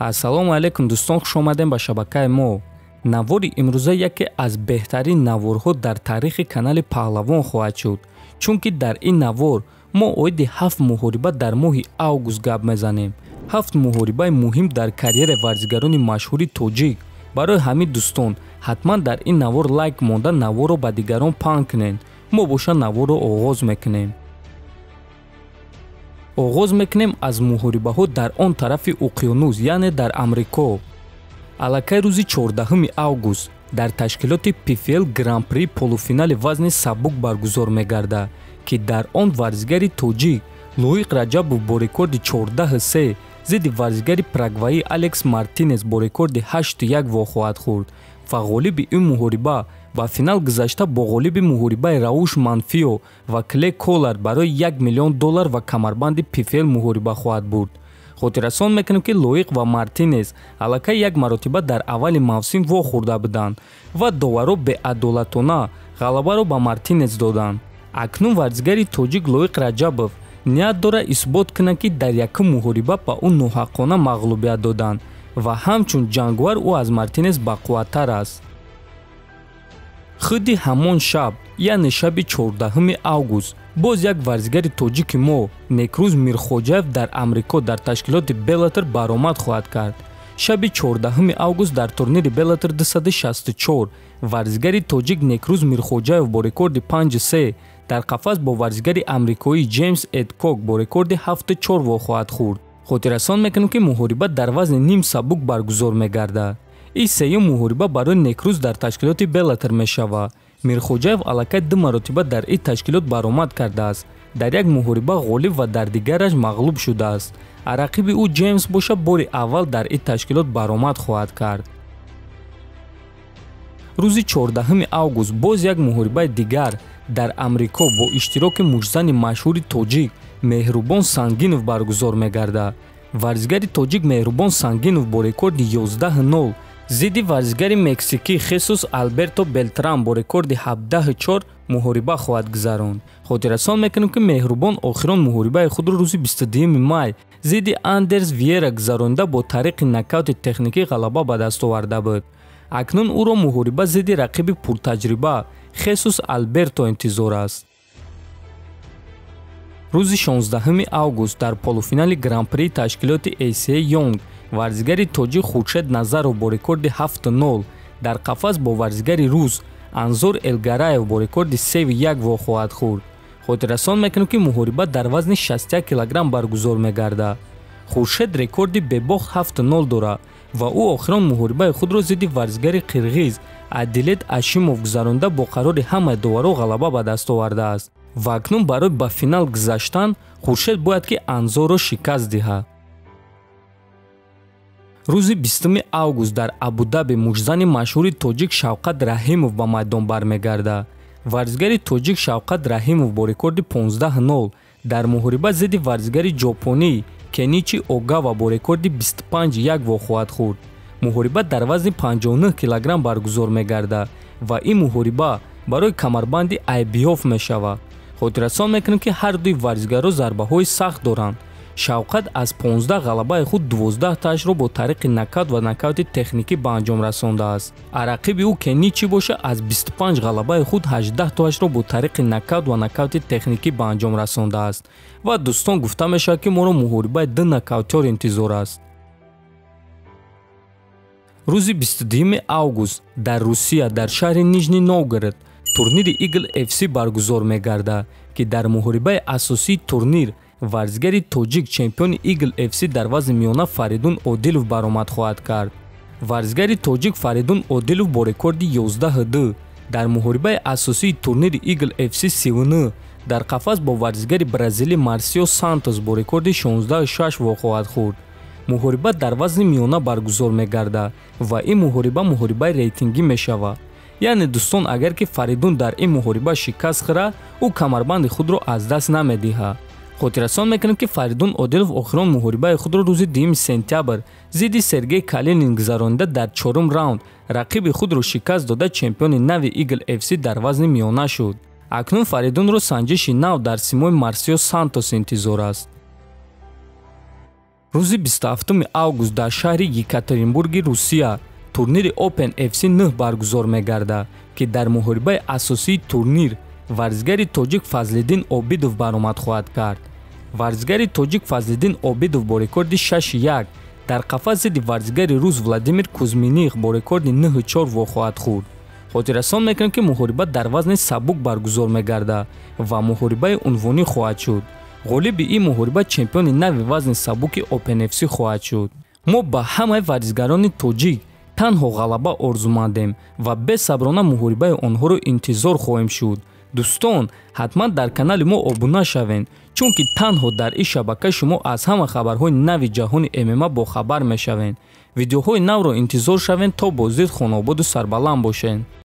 ассалому алайкум дӯстон, хуш омадем ба шабакаи мо. Навори имрӯза яке аз беҳтарин наворҳо дар таърихи канали Паҳлавон хоҳад шуд, чунки дар ин навор мо оиди 7 муҳориба дар моҳи август гап мезанем. 7 муҳорибаи муҳим дар карьераи варзигарони машҳури тоҷик. Барои ҳамин дӯстон ҳатман дар ин навор лайк монда наворро ба дигарон паҳн кунед. Мо боша наворро оғоз мекунем. оғоз мекунем аз муҳорибаҳо дар он тарафи уқёнус, яъне дар Амрико. аллакай рӯзи 14 август дар ташкилоти PFL Гран-при полуфинали вазни сабук баргузор мегардад, ки дар он варзигари тоҷик Лоиқ Раҷабов бо рекорди 14-3 зидди варзигари парагваӣ Алекс Мартинес бо рекорди 8-1 вохоҳад хӯрд ва ғолиби ин муҳориба ба финал гузашта бо ғолиби муҳорибаи Рауш Манфио ва Клей Коллард барои $1 миллион ва камарбанди PFL муҳориба хоҳад бурд. хотиррасон мекунем ки Лоиқ ва Мартинес аллакай як маротиба дар аввали мавсим вохӯрда буданд ва доваро беадолатона ғалабаро ба Мартинес доданд. акнун варзигари тоҷик Лоиқ Раҷабов ният дора исбот кунад ки дар якум муҳориба ба ӯ ноҳаққона мағлубият доданд ва ҳамчун ҷангувар ӯ аз Мартинес бақувваттар аст. худи ҳамон шаб, яъне шаби 14 август, боз як варзигари тоҷики мо Некрӯз Мирхоҷаев дар Амрико дар ташкилоти Беллатор баромад хоҳад кард. шаби 14 август дар турнири Беллатор 264 варзигари тоҷик Некрӯз Мирхоҷаев бо рекорди 5-3 дар қафас бо варзигари амрикоӣ Ҷеймс Эдкок бо рекорди 7-4 вохоҳад хӯрд. хотиррасон мекунем ки муҳориба дар вазни ним сабук баргузор мегардад. ин сеюм муҳориба барои Некрӯз дар ташкилоти Беллатор мешавад. Мирхоҷаев аллакай 2 маротиба дар ин ташкилот баромад кардааст. дар як муҳориба ғолиб ва дар дигараш мағлуб шудааст. рақиби ӯ Ҷеймс боша бори аввал дар ин ташкилот баромад хоҳад кард. рӯзи 14 август боз як муҳорибаи дигар дар Амрико бо иштироки муҷзани машҳури тоҷик Меҳрубон Сангинов баргузор мегардад. варзигари тоҷик Меҳрубон Сангинов бо рекорди 11-0 зидди варзигари мексикӣ Хесус Алберто Белтран бо рекорди 17-4 муҳориба хоҳад гузаронд. хотиррасон мекунем ки Меҳрубон охирон муҳорибаи худро рӯзи 22 май зидди Андерс Виера гузаронда бо тариқи нокаути техникӣ ғалаба ба даст оварда буд. акнун ӯро муҳориба зидди рақиби пуртаҷриба Хесус Алберто интизор аст. рӯзи 16 август дар полуфинали Гран-при ташкилоти ACA Young варзигари тоҷик Хуршед Назаров бо рекорди 7-0 дар қафас бо варзигари рус Анзор Элгараев бо рекорди 3-1 вохоҳад хӯрд. хотиррасон мекунем ки муҳориба дар вазни 61 кг баргузор мегардад. Хуршед рекорди бебохт 7-0 дорад ва ӯ охирон муҳорибаи худро зидди варзигари қирғиз Адилет Ашимов гузаронда бо қарори ҳамаи доваро ғалаба ба даст овардааст ва акнун барои ба финал гузаштан Хуршед бояд ки Анзорро шикаст диҳад. рӯзи 20 август дар Абу-Даби муҷзани машҳури тоҷик Шавқат Раҳимов ба майдон бармегардад. варзигари тоҷик Шавқат Раҳимов бо рекорди 15-0 дар муҳориба зидди варзигари ҷопонӣ Кеничи Огава бо рекорди 25-1 вохоҳад хӯрд. муҳориба дар вазни 59 кг баргузор мегардад ва ин муҳориба барои камарбанди IBF мешавад. хотиррасон мекунем ки ҳар дуи варзигарро зарбаҳои сахт доранд. Шавқат аз 15 ғалабаи худ 12 таашро бо тариқи нокаут ва нокаути техникӣ ба анҷом расондааст. рақиби ӯ Кеничи боша аз 25 ғалабаи худ 18 таашро бо тариқи нокаут ва нокаути техникӣ ба анҷом расондааст. ва дӯстон гуфта мешавад ки моро муҳорибаи 2 нокаутёр интизор аст. рӯзи 22 август дар Русия дар шаҳри Нижний Новгород турнири Eagle FC баргузор мегардад, ки дар муҳорибаи асосии турнир варзигари тоҷик чемпиони Eagle FC дар вазни миёна Фаридун Одилов баромад хоҳад кард. варзигари тоҷик Фаридун Одилов бо рекорди 11-2 дар муҳорибаи асосии турнири Eagle FC 3 дар қафас бо варзигари бразилӣ Марсио Сантос бо рекорди 16-6 вохоҳад хӯрд. муҳориба дар вазни миёна баргузор мегардад ва ин муҳорибаи рейтингӣ мешавад. яъне дӯстон, агар ки Фаридун дар ин муҳориба шикаст хӯрад, ӯ камарбанди худро аз даст намедиҳад. хотиррасон мекунем ки Фаридун Одилов охирон муҳорибаи худро рӯзи 2 сентябр зидди Сергей Калинин гузаронда дар 4-ум раунд рақиби худро шикаст дода чемпиони нави Eagle FC дар вазни миёна шуд. акнун Фаридунро санҷиши нав дар симои Марсио Сантос интизор аст. рӯзи 27 август дар шаҳри Екатеринбурги Русия турнири Open FC 9 баргузор мегардад, ки дар муҳорибаи асосии турнир варзигари тоҷик Фазлиддин Обидов баромад хоҳад кард. варзигари тоҷик Фазлиддин Обидов бо рекорди 6-1 дар қафас зидди варзигари рус Владимир Кузьминих бо рекорди 9-4 вохоҳад хӯрд. хотиррасон мекунем, ки муҳориба дар вазни сабук баргузор мегардад ва муҳорибаи унвонӣ хоҳад шуд. ғолиби ин муҳориба чемпиони нави вазни сабуки Open FC хоҳад шуд. мо ба ҳамаи варзигарони тоҷик танҳо ғалаба орзумандем ва бесаброна муҳорибаи онҳоро интизор хоҳем шуд. дӯстон, ҳатман дар канали мо обуна шавед, чунки танҳо дар ин шабака шумо аз ҳама хабарҳои нави ҷаҳони ММА бохабар мешавед. видеоҳои навро интизор шавед, то бо зид хонободу сарбаланд бошед.